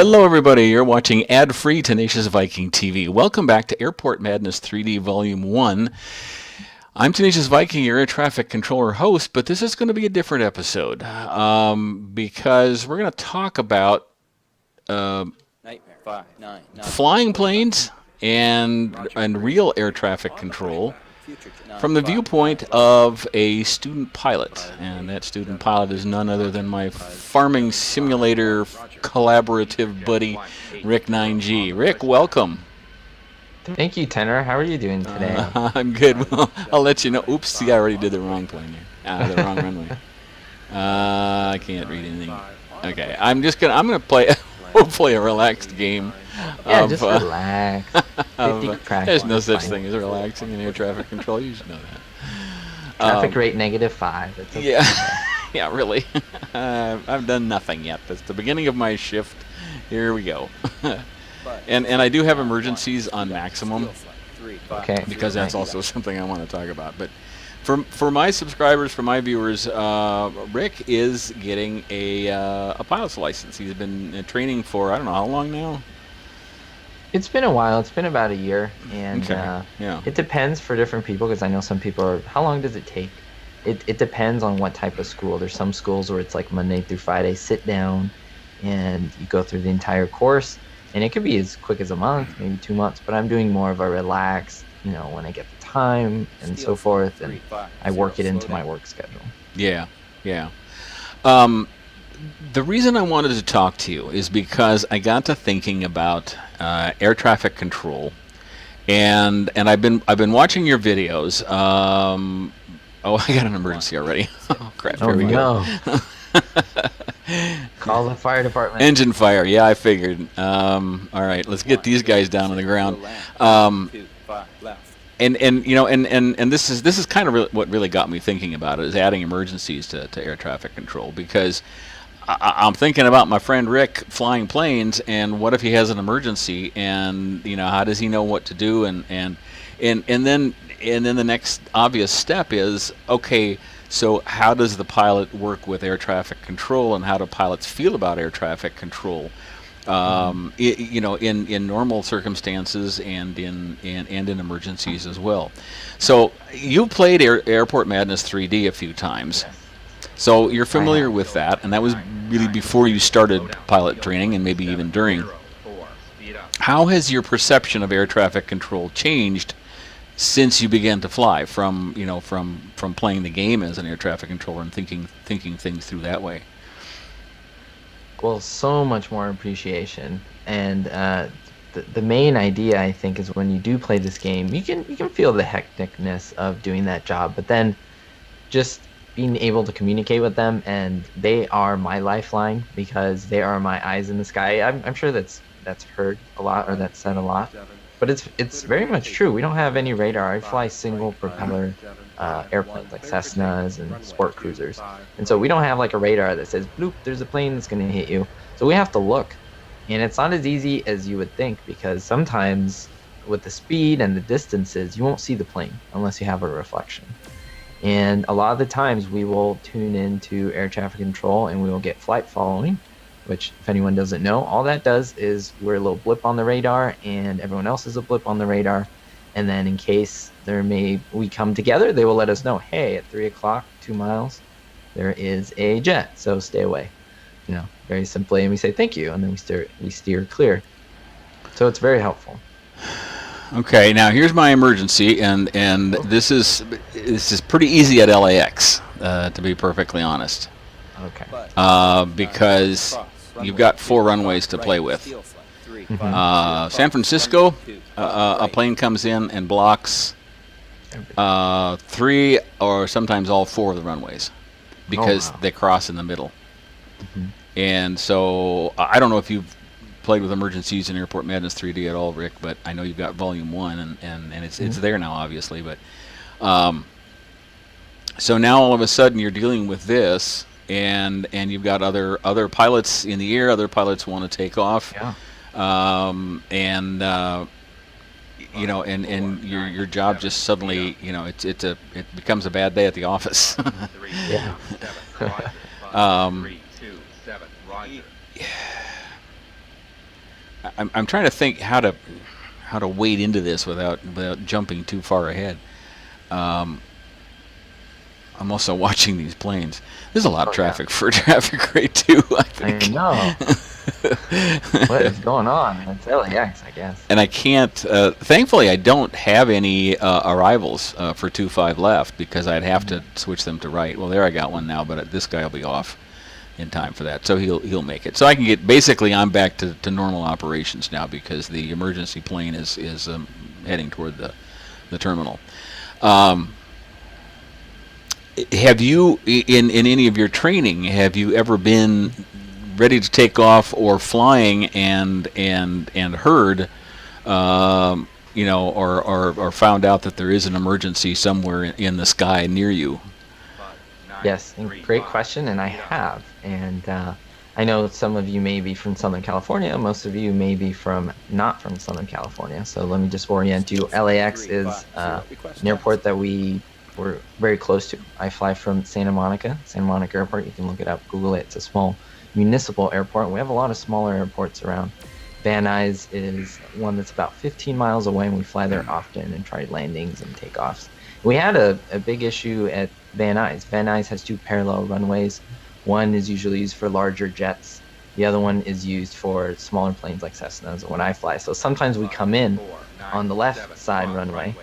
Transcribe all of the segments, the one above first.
Hello, everybody. You're watching ad-free Tenacious Viking TV. Welcome back to Airport Madness 3D Volume 1. I'm Tenacious Viking, your air traffic controller host, but this is going to be a different episode because we're going to talk about flying planes and real air traffic control from the viewpoint of a student pilot. And that student pilot is none other than my farming simulator collaborative buddy, Rick 9G. Rick, welcome. Thank you, Tenor. How are you doing today? I'm good. Well, I'll let you know. Oops, see, I already did the wrong plane here. The wrong runway. I can't read anything. Okay, I'm gonna play hopefully a relaxed game. Yeah, just relax. There's no such thing as relaxing in air traffic control. You should know that. Traffic rate -5. That's okay. Yeah, yeah, really. I've done nothing yet. That's the beginning of my shift. Here we go. and I do have emergencies on maximum. Okay. Because that's also something I want to talk about. But for my subscribers, for my viewers, Rick is getting a pilot's license. He's been training for I don't know how long now. It's been a while. It's been about a year, and yeah. It depends for different people because I know some people are. How long does it take? It depends on what type of school. There's some schools where it's like Monday through Friday, sit down, and you go through the entire course, and it could be as quick as a month, maybe 2 months. But I'm doing more of a relaxed, when I get the time and so forth, and I work it into my work schedule. Yeah, yeah. The reason I wanted to talk to you is because I got to thinking about air traffic control, and I've been watching your videos. Oh, I got an emergency already. Oh crap! Here we go. Call the fire department. Engine fire. Yeah, I figured. All right, let's get these guys down on the ground. And this is kind of what really got me thinking about it, is adding emergencies to air traffic control, because I'm thinking about my friend Rick flying planes, and what if he has an emergency, and how does he know what to do, and then the next obvious step is, okay, so how does the pilot work with air traffic control, and how do pilots feel about air traffic control? In normal circumstances and in emergencies as well. So you played Airport Madness 3D a few times, so you're familiar with that, and that was really before you started pilot training, and maybe even during. How has your perception of air traffic control changed since you began to fly, from playing the game as an air traffic controller and thinking things through that way? Well, so much more appreciation, and the main idea, I think, is when you do play this game, you can feel the hecticness of doing that job, but then just being able to communicate with them, and they are my lifeline because they are my eyes in the sky. I'm sure that's heard a lot, or that's said a lot, but it's very much true. We don't have any radar. I fly single propeller airplanes like Cessnas and sport cruisers, and so we don't have like a radar that says bloop, there's a plane that's going to hit you. So we have to look, and it's not as easy as you would think, because sometimes with the speed and the distances, you won't see the plane unless you have a reflection. And a lot of the times we will tune into air traffic control and we will get flight following, which, if anyone doesn't know, all that does is we're a little blip on the radar and everyone else is a blip on the radar. And then in case we come together, they will let us know, hey, at 3 o'clock, 2 miles, there is a jet, so stay away. Very simply, and we say thank you, and then we steer clear. So it's very helpful. Okay, now here's my emergency, and this is pretty easy at LAX, to be perfectly honest. Okay. Because you've got 4 runways to play with. San Francisco, a plane comes in and blocks 3 or sometimes all 4 of the runways, because they cross in the middle. And so I don't know if you've played with emergencies in Airport Madness 3D at all, Rick, but I know you've got Volume 1, and it's there now, obviously. But so now all of a sudden you're dealing with this, and you've got other pilots in the air, other pilots want to take off. Yeah. And your job just suddenly, it becomes a bad day at the office. Yeah. I'm trying to think how to wade into this without jumping too far ahead. Um, I'm also watching these planes. There's a lot of Oh yeah, traffic for a traffic grade 2, I I think. know. What is going on? It's LAX, I guess. And I can't. Thankfully, I don't have any arrivals for 2.5 left because I'd have to switch them to right. Well, there I got one now, but this guy will be off in time for that, so he'll make it. So I can get basically I'm back to normal operations now because the emergency plane is heading toward the terminal. Um, have you in any of your training have you ever been ready to take off or flying and heard or found out that there is an emergency somewhere in the sky near you? Yes, and great question, and I have. And I know some of you may be from Southern California, most of you may be from not from Southern California. So let me just orient you. LAX is an airport that we're very close to. I fly from Santa Monica Airport. You can look it up, Google it. It's a small municipal airport. We have a lot of smaller airports around. Van Nuys is one that's about 15 miles away, and we fly there often and try landings and takeoffs. We had a big issue at Van Nuys. Van Nuys has two parallel runways. One is usually used for larger jets. The other one is used for smaller planes like Cessnas when I fly. So sometimes we come in on the left side runway,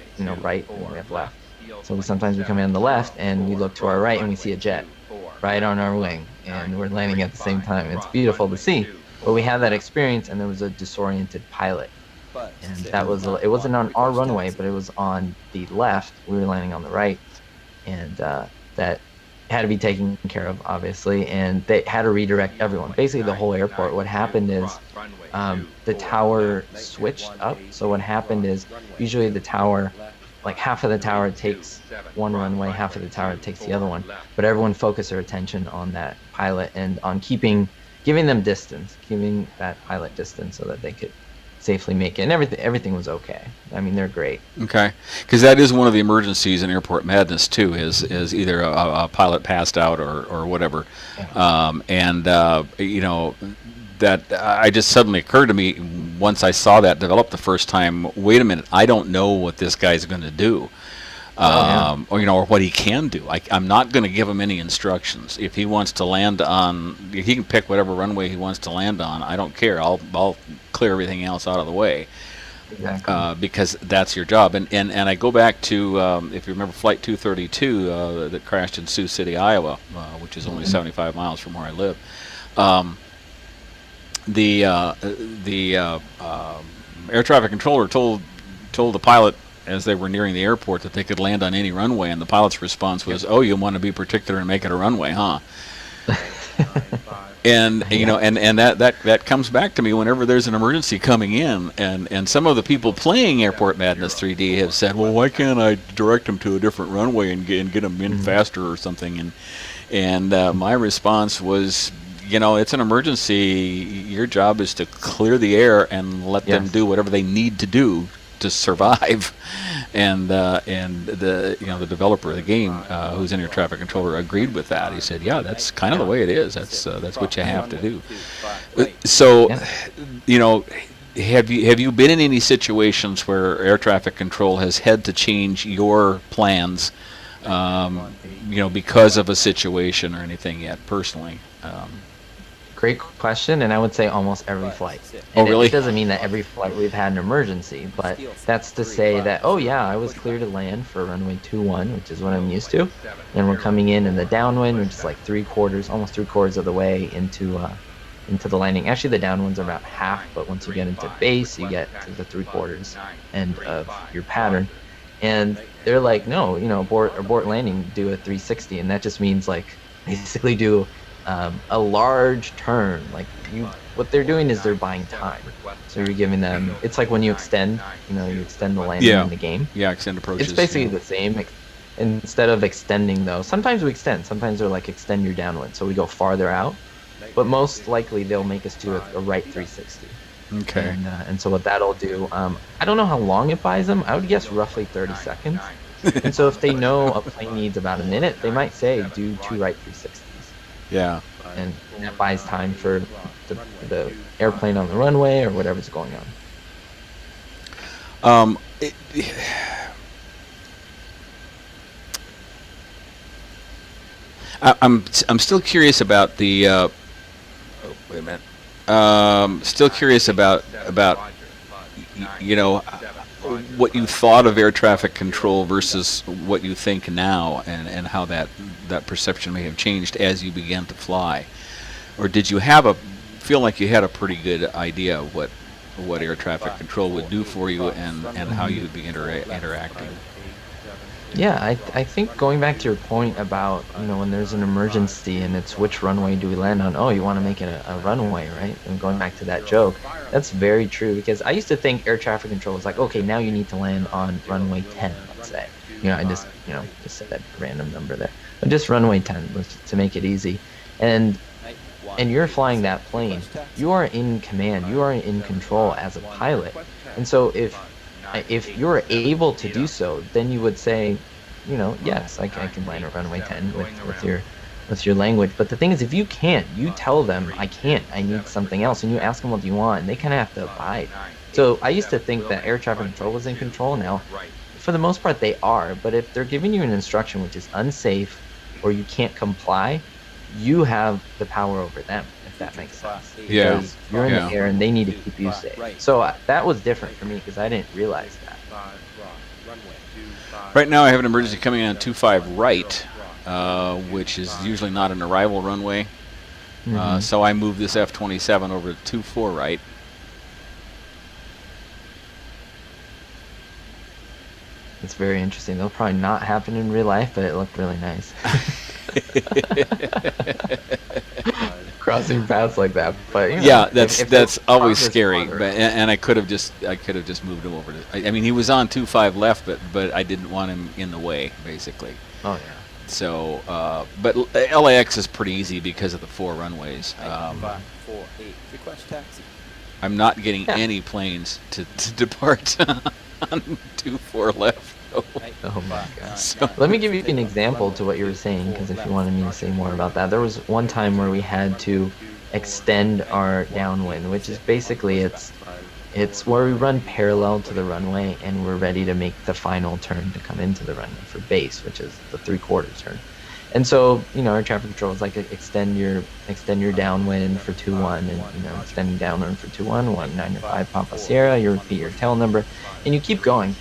right, and we have left. So sometimes we come in on the left and we look to our right and we see a jet right on our wing, and we're landing at the same time. It's beautiful to see. But we had that experience, and there was a disoriented pilot. And it wasn't on our runway, but it was on the left. We were landing on the right, and that had to be taken care of, obviously. And they had to redirect everyone, basically the whole airport. What happened is the tower switched up. So what happened is usually the tower, like half of the tower takes one runway, half of the tower takes the other one. But everyone focused their attention on that pilot and on giving them distance, giving that pilot distance so that they could safely make it, and everything was okay. I mean, they're great. Okay, because that is one of the emergencies in Airport Madness too. Is either a pilot passed out or whatever, that I just suddenly occurred to me once I saw that develop the first time. Wait a minute, I don't know what this guy's going to do. Or what he can do. I'm not going to give him any instructions. If he wants to land on, he can pick whatever runway he wants to land on. I don't care. I'll clear everything else out of the way. Exactly. Because that's your job. And I go back to, if you remember Flight 232 that crashed in Sioux City, Iowa, which is only 75 miles from where I live. The air traffic controller told the pilot as they were nearing the airport that they could land on any runway, and the pilot's response was, "Oh, you want to be particular and make it a runway, huh?" And and that comes back to me whenever there's an emergency coming in, and some of the people playing Airport Madness 3D have said, "Well, why can't I direct them to a different runway and get them in faster or something?" And my response was, it's an emergency. Your job is to clear the air and let them do whatever they need to do to survive. And the developer of the game, who's in your traffic controller, agreed with that. He said, "Yeah, that's kind of the way it is. That's what you have to do." So, have you been in any situations where air traffic control has had to change your plans, because of a situation or anything yet personally? Great question, and I would say almost every flight. Oh, really? It doesn't mean that every flight we've had an emergency, but that's to say that, oh yeah, I was clear to land for runway 21, which is what I'm used to, and we're coming in the downwind, which is like almost three quarters of the way into the landing. Actually, the downwind's about half, but once you get into base, you get to the 3/4 end of your pattern. And they're like, no, abort landing, do a 360, and that just means like basically do a large turn. What they're doing is they're buying time. So you're giving them, it's like when you extend the landing in the game. Yeah, extend approaches. It's basically the same. Instead of extending though, sometimes we extend. Sometimes they're like extend your downwind, so we go farther out. But most likely they'll make us do a right 360. Okay. And so what that'll do, I don't know how long it buys them. I would guess roughly 30 seconds. And so if they know a plane needs about a minute, they might say do 2 right 360s. Yeah. and that buys time for the airplane on the runway or whatever's going on. It, I'm still curious about the. Oh, wait a minute. Still curious about you know what you thought of air traffic control versus what you think now, and how that perception may have changed as you began to fly, or did you feel like you had a pretty good idea of what air traffic control would do for you and how you would be interacting? Yeah, I think going back to your point about, when there's an emergency and it's which runway do we land on? Oh, you want to make it a runway, right? And going back to that joke, that's very true because I used to think air traffic control was like, okay, now you need to land on runway 10, let's say. I just said that random number there. But just runway 10 to make it easy. And you're flying that plane, you are in command, you are in control as a pilot. And so if you're able to do so, then you would say, yes, I can land at runway 10 with your language. But the thing is, if you can't, you tell them, I can't, I need something else, and you ask them what do you want, and they kind of have to abide. So I used to think that air traffic control was in control. Now, for the most part, they are. But if they're giving you an instruction which is unsafe or you can't comply, you have the power over them, if that makes sense. Yeah. Because you're in the air and they need to keep you safe. So that was different for me because I didn't realize that. Right now I have an emergency coming on 25 right, which is usually not an arrival runway. So I moved this F-27 over to 24 right. It's very interesting. It'll probably not happen in real life, but it looked really nice. Crossing paths like that, but yeah, that's if always scary. But and I could have just moved him over to. I mean, he was on 25 left, but I didn't want him in the way, basically. Oh yeah. So, but LAX is pretty easy because of the 4 runways. 548. Request taxi. I'm not getting any planes to depart on 24 left. Oh my god. So, let me give you an example to what you were saying, because if you wanted me to say more about that, there was one time where we had to extend our downwind, which is basically it's where we run parallel to the runway and we're ready to make the final turn to come into the runway for base, which is the 3/4 turn. And so, our traffic control is like extend your downwind for 21, and extending downwind for 21, 195 Papa Sierra, you repeat your tail number, and you keep going.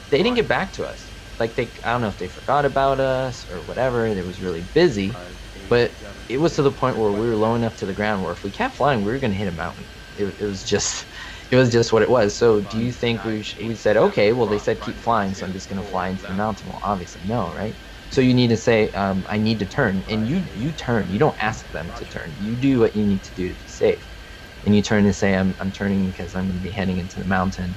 They didn't get back to us. Like I don't know if they forgot about us or whatever. It was really busy, but it was to the point where we were low enough to the ground where if we kept flying, we were going to hit a mountain. It was just what it was. So do you think we said, okay, well, they said keep flying, so I'm just going to fly into the mountain? Well, obviously no, right? So you need to say, I need to turn, and you turn. You don't ask them to turn. You do what you need to do to be safe, and you turn and say, I'm turning because I'm going to be heading into the mountain.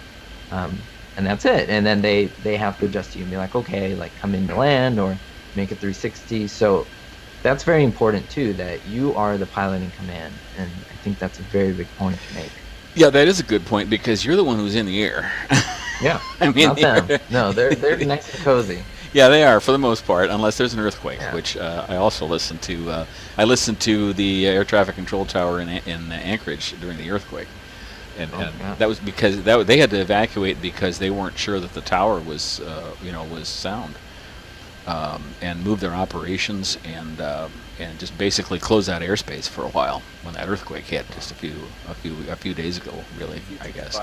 And that's it. And then they have to adjust you and be like, okay, like come into land or make a 360. So that's very important too, that you are the pilot in command. And I think that's a very big point to make. Yeah, that is a good point because you're the one who's in the air. Yeah, I mean, not them. No, they're next to cozy. Yeah, they are for the most part, unless there's an earthquake, Yeah. which I also listen to. I listened to the air traffic control tower in Anchorage during the earthquake. And yeah. that was because they had to evacuate because they weren't sure that the tower was was sound, and move their operations and just basically close that airspace for a while when that earthquake hit just a few days ago, really, I guess.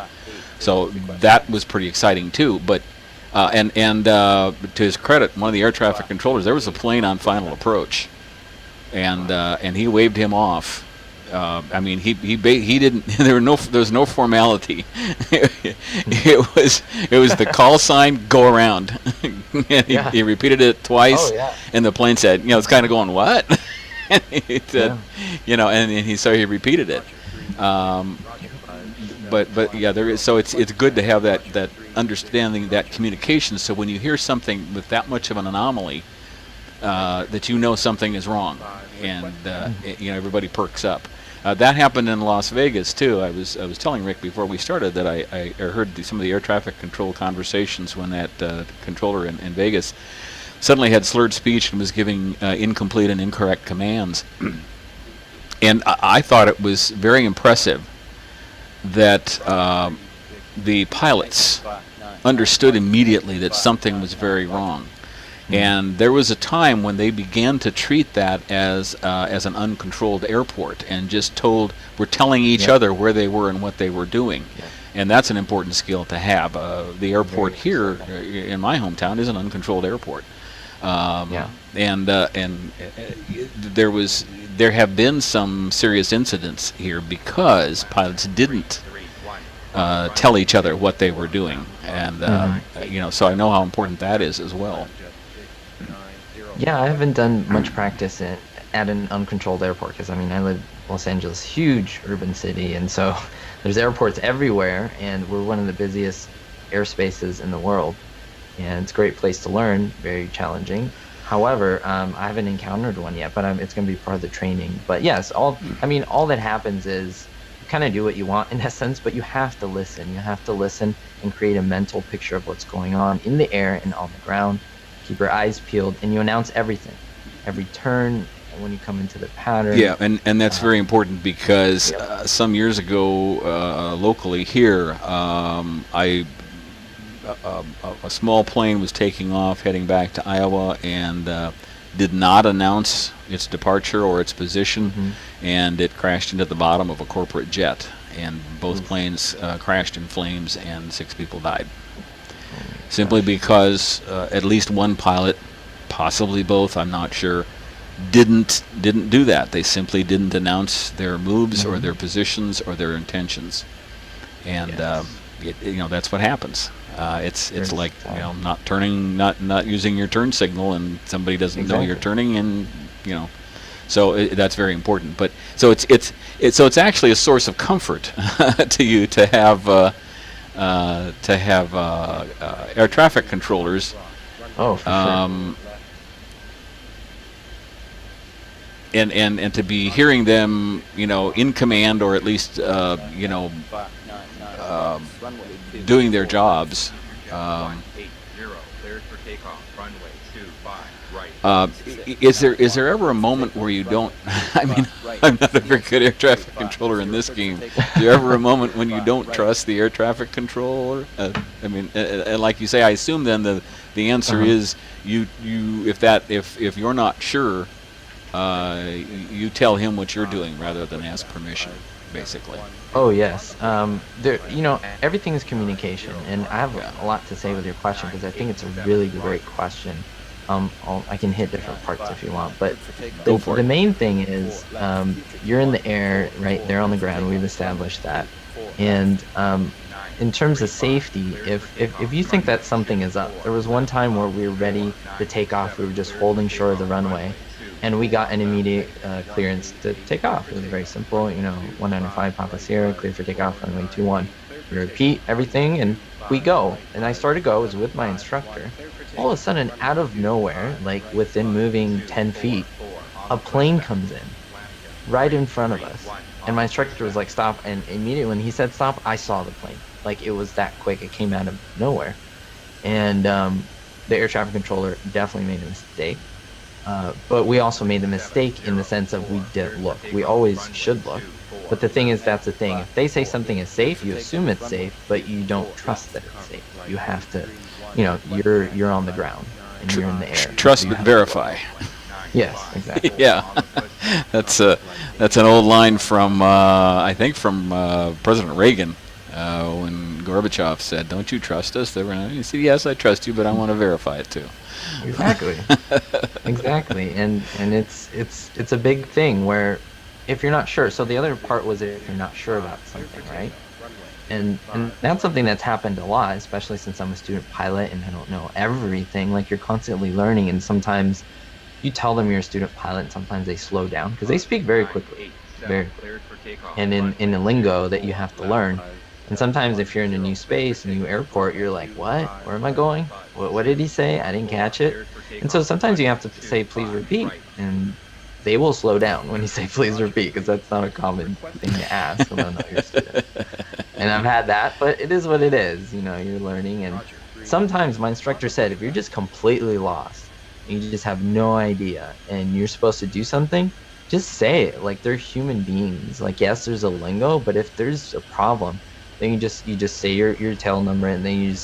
So that was pretty exciting too. But and to his credit, one of the air traffic controllers, there was a plane on final approach, and he waved him off. I mean, he didn't. There was no formality. it was the call sign, go around. And he repeated it twice, and the plane said, it's kind of going what? And he said, and so he repeated it. But yeah, there is. So it's good to have that understanding, that communication. So when you hear something with that much of an anomaly, that something is wrong, and everybody perks up. That happened in Las Vegas too. I was telling Rick before we started that I heard some of the air traffic control conversations when that controller in Vegas suddenly had slurred speech and was giving incomplete and incorrect commands. And I thought it was very impressive that the pilots understood immediately that something was very wrong. And there was a time when they began to treat that as an uncontrolled airport, and just were telling each other where they were and what they were doing. And that's an important skill to have. The airport here in my hometown is an uncontrolled airport. And there have been some serious incidents here because pilots didn't tell each other what they were doing, and so I know how important that is as well. Yeah, I haven't done much practice at an uncontrolled airport because, I mean, I live in Los Angeles, huge urban city, and so there's airports everywhere, and we're one of the busiest airspaces in the world, and it's a great place to learn, very challenging. However, I haven't encountered one yet, but it's going to be part of the training. But yes, all that happens is you kind of do what you want in essence, but you have to listen. You have to listen and create a mental picture of what's going on in the air and on the ground. Keep your eyes peeled, and you announce everything, every turn when you come into the pattern. Yeah, and that's very important because some years ago, locally here, a small plane was taking off, heading back to Iowa, and did not announce its departure or its position, and it crashed into the bottom of a corporate jet, and both planes crashed in flames, and 6 people died. Simply because at least one pilot, possibly both, I'm not sure, didn't do that. They simply didn't announce their moves or their positions or their intentions, and that's what happens. It's like not turning, not using your turn signal, and somebody doesn't know you're turning, and so that's very important. But so it's actually a source of comfort to you to have air traffic controllers. Oh, for sure. And to be hearing them, in command, or at least doing their jobs. Is there ever a moment where you don't? I mean, I'm not a very good air traffic controller in this game. Is there ever a moment when you don't trust the air traffic controller? And like you say, I assume then the answer is if you're not sure, you tell him what you're doing rather than ask permission, basically. Oh yes, everything is communication, and I have a lot to say with your question because I think it's a really great question. I can hit different parts if you want, but the main thing is you're in the air, right? They're on the ground. We've established that, and in terms of safety, if you think that something is up, there was one time where we were ready to take off. We were just holding short of the runway, and we got an immediate clearance to take off. It was very simple, 195 Papa Sierra, clear for takeoff, runway 21. We repeat everything, and we go. And I started to go, I was with my instructor. All of a sudden, out of nowhere, like within moving 10 feet, a plane comes in, right in front of us. And my instructor was like, stop, and immediately when he said stop, I saw the plane. Like, it was that quick, it came out of nowhere. And the air traffic controller definitely made a mistake. But we also made the mistake in the sense of we didn't look. We always should look. But the thing is, that's the thing. If they say something is safe, you assume it's safe, but you don't trust that it's safe. You have to, you're on the ground and you're in the air. Trust but verify. Yes, exactly. Yeah, that's an old line from I think from President Reagan when Gorbachev said, "Don't you trust us?" He said, "Yes, I trust you, but I want to verify it too." Exactly. Exactly. And it's a big thing where if you're not sure. So the other part was if you're not sure about something, right? And that's something that's happened a lot, especially since I'm a student pilot and I don't know everything. Like, you're constantly learning, and sometimes you tell them you're a student pilot, and sometimes they slow down because they speak very quickly, and in a lingo that you have to learn. And sometimes if you're in a new space, a new airport, you're like, what? Where am I going? What did he say? I didn't catch it. And so sometimes you have to say, please repeat, and they will slow down when you say please repeat, because that's not a common thing to ask when they'll know you're a student. And I've had that, but it is what it is. You're learning. And sometimes my instructor said, if you're just completely lost, you just have no idea, and you're supposed to do something, just say it. Like, they're human beings. Like, yes, there's a lingo, but if there's a problem, then you just say your tail number, and then you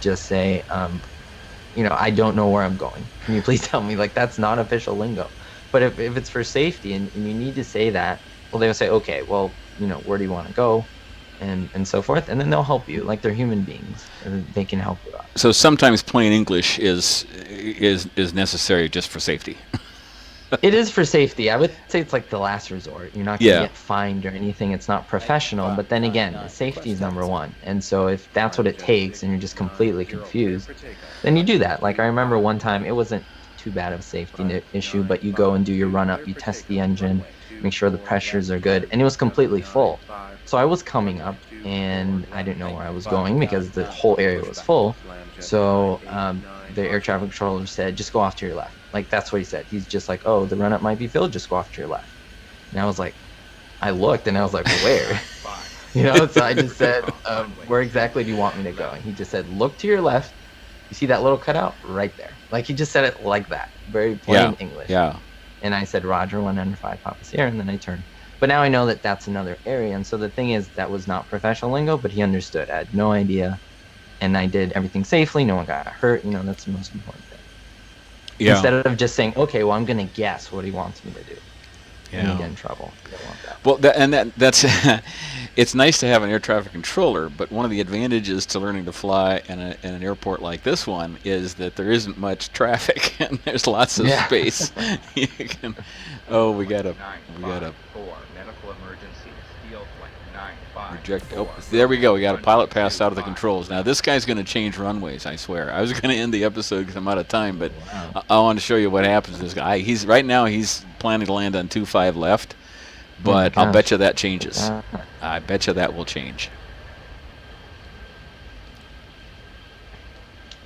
just say, I don't know where I'm going. Can you please tell me? Like, that's not official lingo. But if it's for safety and you need to say that, well, they'll say, okay, well, where do you want to go? And so forth. And then they'll help you. Like, they're human beings, and they can help you out. So sometimes plain English is necessary just for safety. It is for safety. I would say it's like the last resort. You're not going to Yeah. get fined or anything. It's not professional. But then again, safety is number one. And so if that's what it takes and you're just completely confused, then you do that. Like, I remember one time, it wasn't too bad of a safety issue, but you go and do your run-up, you test the engine, make sure the pressures are good, and it was completely full. So I was coming up, and I didn't know where I was going because the whole area was full. So the air traffic controller said, just go off to your left. Like, that's what he said. He's just like, oh, the run-up might be filled, just go off to your left. And I was like, I looked, and I was like, where? So I just said, where exactly do you want me to go? And he just said, look to your left. You see that little cutout? Right there. Like, he just said it like that. Very plain English. Yeah. And I said, Roger, 105 Papa Sierra, and then I turned. But now I know that that's another area. And so the thing is, that was not professional lingo, but he understood. I had no idea. And I did everything safely. No one got hurt. That's the most important thing. Yeah. Instead of just saying, okay, well, I'm going to guess what he wants me to do. And Yeah. you get in trouble. You don't want that. Well, that's it's nice to have an air traffic controller, but one of the advantages to learning to fly in an airport like this one is that there isn't much traffic and there's lots of space. You can, we got a medical emergency, steel flight 95. reject. Oh, there we go. We got a pilot pass out of the controls. Now this guy's going to change runways. I swear. I was going to end the episode because I'm out of time, but I want to show you what happens to this guy. He's planning to land on 25 left, but I'll bet you that changes. I bet you that will change.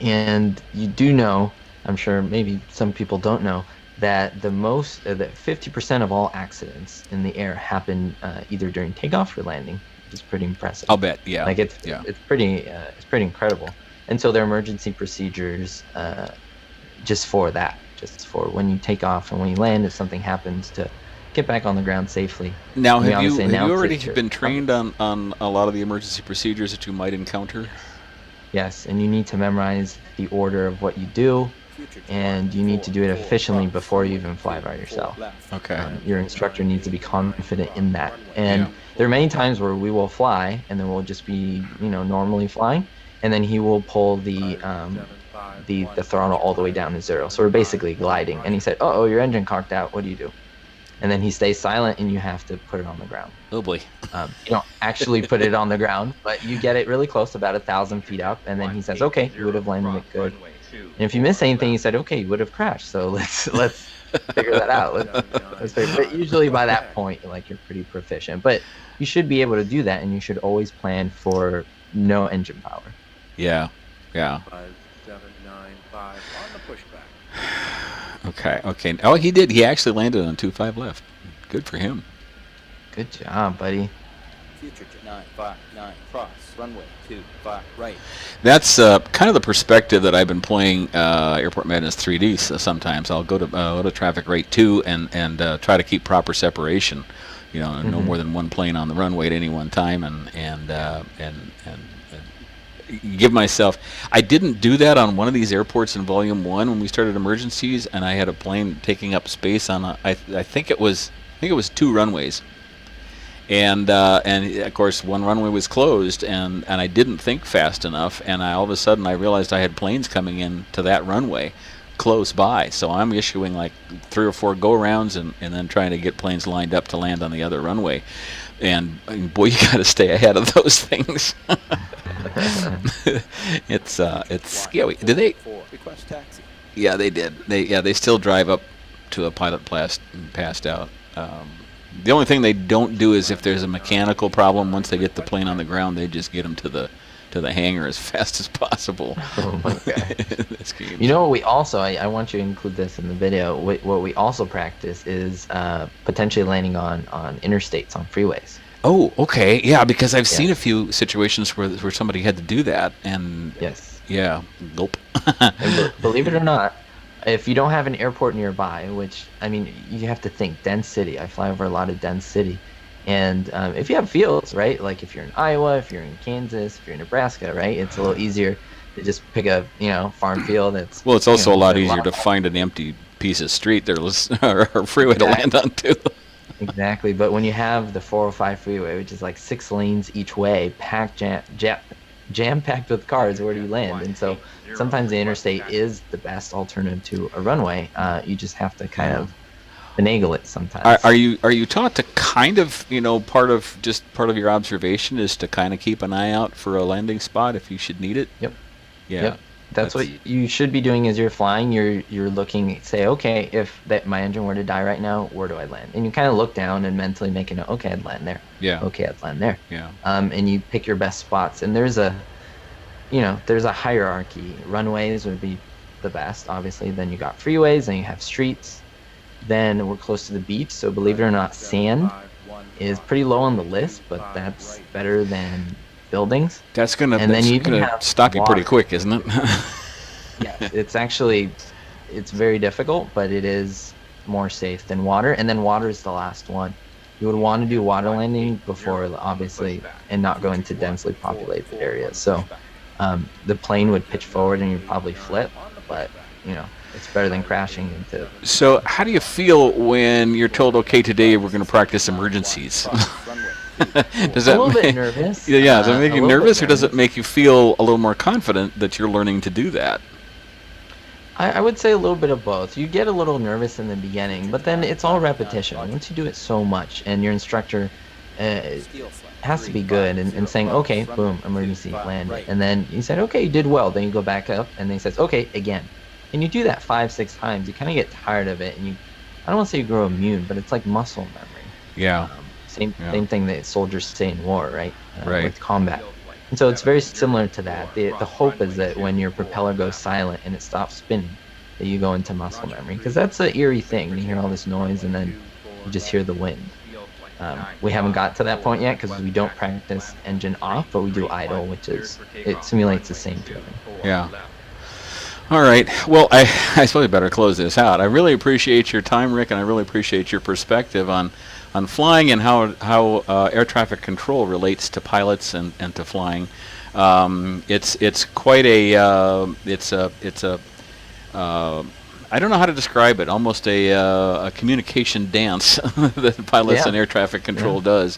And you do know, I'm sure maybe some people don't know, that that 50% of all accidents in the air happen either during takeoff or landing, which is pretty impressive. I'll bet. Yeah. Like, it's pretty incredible. And so there are emergency procedures just for that, just for when you take off and when you land, if something happens, to get back on the ground safely. Now, have you already been trained on a lot of the emergency procedures that you might encounter? Yes, and you need to memorize the order of what you do, and you need to do it efficiently before you even fly by yourself. Okay. Your instructor needs to be confident in that. And there are many times where we will fly, and then we'll just be, normally flying, and then he will pull the throttle all the way down to zero. So we're basically gliding. And he said, "Oh, your engine cocked out. What do you do?" And then he stays silent, and you have to put it on the ground. Oh boy. You don't actually put it on the ground, but you get it really close, about 1,000 feet up, and then he says, "Okay, you would have landed it good." And if you miss anything, he said, "Okay, you would have crashed." So let's figure that out. But usually by that point, you're pretty proficient. But you should be able to do that, and you should always plan for no engine power. Yeah. 5795 on the pushback. Okay. Oh, he did. He actually landed on 25 left. Good for him. Good job, buddy. Future jet 959 cross runway 25 right. That's kind of the perspective that I've been playing Airport Madness 3D. So sometimes I'll go to traffic rate 2 and try to keep proper separation. No more than one plane on the runway at any one time, and give myself. I didn't do that on one of these airports in Volume 1 when we started emergencies, and I had a plane taking up space on I think it was 2 runways. And of course one runway was closed, and I didn't think fast enough, and all of a sudden I realized I had planes coming in to that runway close by. So I'm issuing like 3 or 4 go-rounds and then trying to get planes lined up to land on the other runway. And boy, you got to stay ahead of those things. It's scary. Did they? Request taxi. Yeah, they did. They still drive up to a pilot passed out. The only thing they don't do is if there's a mechanical problem, once they get the plane on the ground, they just get them to the hangar as fast as possible. Oh my God. This game. What we also, I want you to include this in the video, what we also practice is potentially landing on interstates, on freeways. Oh, okay. Yeah, because I've seen a few situations where somebody had to do that, and Yes. yeah, nope. And believe it or not, If you don't have an airport nearby, which, I mean, you have to think dense city. I fly over a lot of dense city. And if you have fields, right? Like if you're in Iowa, if you're in Kansas, if you're in Nebraska, right? It's a little easier to just pick a, farm field that's, Well, it's also a lot there's easier to find an empty piece of street there or freeway to land on too. Exactly. But when you have the 405 freeway, which is like 6 lanes each way, packed jam-packed with cars, where do you land? And so sometimes the interstate is the best alternative to a runway. You just have to kind of finagle it sometimes. Are you taught to kind of, part of your observation is to kind of keep an eye out for a landing spot if you should need it? Yep. Yeah. Yep. That's what you should be doing as you're flying. You're looking, say, okay, if my engine were to die right now, where do I land? And you kind of look down and mentally make a note, okay, I'd land there. Yeah. Okay, I'd land there. Yeah. And you pick your best spots. And there's a hierarchy. Runways would be the best, obviously. Then you got freeways, then you have streets. Then we're close to the beach, so believe it or not, sand is pretty low on the list, but that's better than buildings. That's gonna have stop you pretty water. quick, isn't it? Yes, it's very difficult, but it is more safe than water. And then water is the last one. You would want to do water landing before, obviously, and not go into densely populated areas. So the plane would pitch forward and you'd probably flip, but it's better than crashing into. So how do you feel when you're told, okay, today we're going to practice emergencies? Does that a little bit nervous. Yeah, does it make a you little nervous, bit or does it make you feel a little more confident that you're learning to do that? I would say a little bit of both. You get a little nervous in the beginning, but then it's all repetition. Once you do it so much, and your instructor has to be good and saying, okay, boom, emergency, land it. And then you said, okay, you did well. Then you go back up, and then he says, okay, again. And you do that 5-6 times. You kind of get tired of it, and I don't want to say you grow immune, but it's like muscle memory. Yeah. Same thing that soldiers say in war, right? Right. With combat. And so it's very similar to that. The hope is that when your propeller goes silent and it stops spinning, that you go into muscle memory. Because that's an eerie thing. You hear all this noise, and then you just hear the wind. We haven't got to that point yet because we don't practice engine off, but we do idle, it simulates the same feeling. Yeah. All right. Well, I suppose I better close this out. I really appreciate your time, Rick, and I really appreciate your perspective on flying and how air traffic control relates to pilots and to flying. It's quite a I don't know how to describe it. Almost a communication dance that pilots and air traffic control does.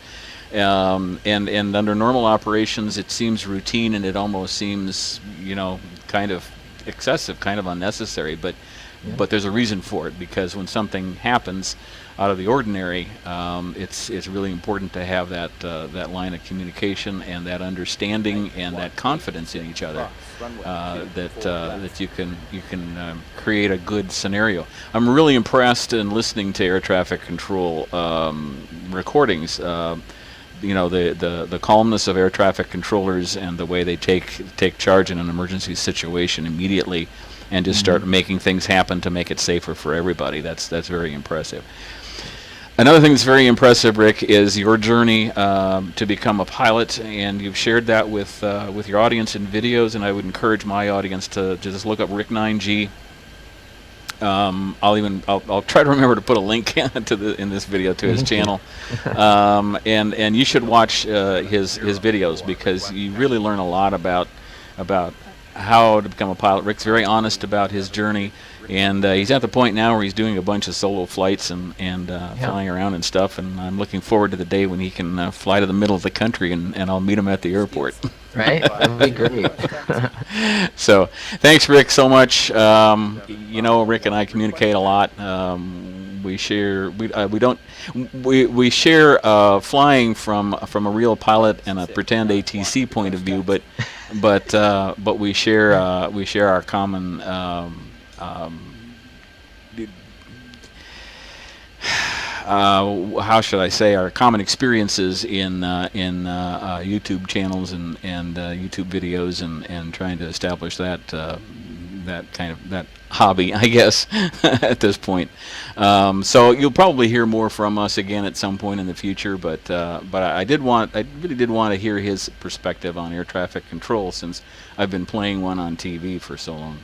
And under normal operations, it seems routine, and it almost seems kind of excessive, kind of unnecessary, but there's a reason for it, because when something happens out of the ordinary, it's really important to have that line of communication and that understanding and that confidence in each other, that you can create a good scenario. I'm really impressed in listening to air traffic control recordings. The calmness of air traffic controllers and the way they take charge in an emergency situation immediately and just start making things happen to make it safer for everybody. That's very impressive. Another thing that's very impressive, Rick, is your journey to become a pilot, and you've shared that with your audience in videos, and I would encourage my audience to just look up Rick 9G. I'll try to remember to put a link in this video to his channel, and you should watch his videos, because you really learn a lot about how to become a pilot. Rick's very honest about his journey, and he's at the point now where he's doing a bunch of solo flights and flying around and stuff, and I'm looking forward to the day when he can fly to the middle of the country, and I'll meet him at the airport. Right? That would be great. So thanks, Rick, so much. Rick and I communicate a lot. We share flying from a real pilot and a pretend ATC point of view, but we share our common how should I say, our common experiences in YouTube channels and YouTube videos, and trying to establish that hobby, I guess, at this point. So you'll probably hear more from us again at some point in the future, but I really did want to hear his perspective on air traffic control, since I've been playing one on TV for so long.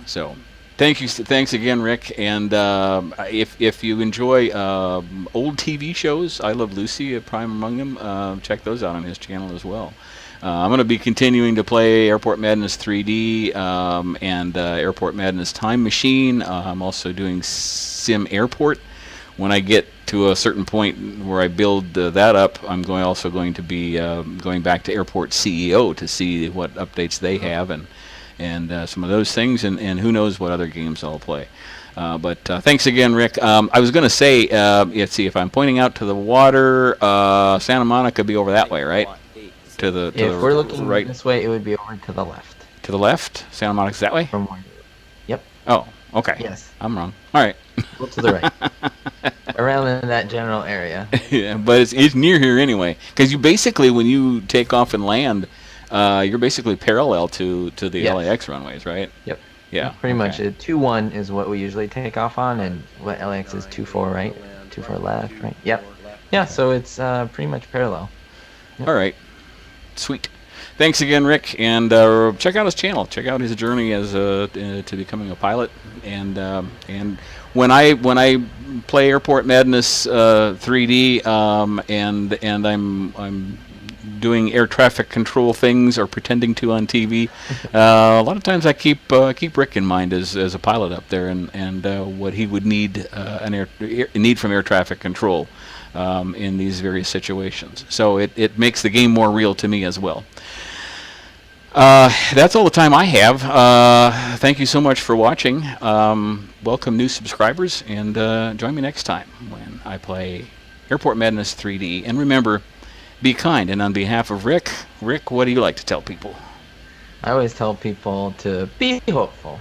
So Thanks again, Rick. And if you enjoy old TV shows, I Love Lucy, prime among them. Check those out on his channel as well. I'm going to be continuing to play Airport Madness 3D and Airport Madness Time Machine. I'm also doing Sim Airport. When I get to a certain point where I build that up, I'm also going to be going back to Airport CEO to see what updates they have and some of those things, and who knows what other games I'll play. But thanks again, Rick. I was going to say, let's see, if I'm pointing out to the water, Santa Monica be over that way, right? To the If we're looking right, this way, it would be over to the left. to the left. Santa Monica's that way. From where? Yep. Oh, okay. Yes. I'm wrong. All right. Go to the right. Around in that general area. Yeah, but it's near here anyway. Because you basically, when you take off and land, you're basically parallel to the Yes. LAX runways, right? Yep. Yeah. Pretty much. okay. 2-1 is what we usually take off on, and what LAX is 2-4, right? 2-4 left, right? Yep. Yeah. So it's pretty much parallel. All right. Sweet. Thanks again, Rick, and check out his channel. Check out his journey as to becoming a pilot. And when I play Airport Madness 3D and I'm doing air traffic control things or pretending to on TV, a lot of times I keep Rick in mind as a pilot up there and what he would need need from air traffic control in these various situations. So it makes the game more real to me as well. That's all the time I have. Thank you so much for watching. Welcome new subscribers, and join me next time when I play Airport Madness 3D. And remember, be kind. And on behalf of Rick, what do you like to tell people? I always tell people to be hopeful.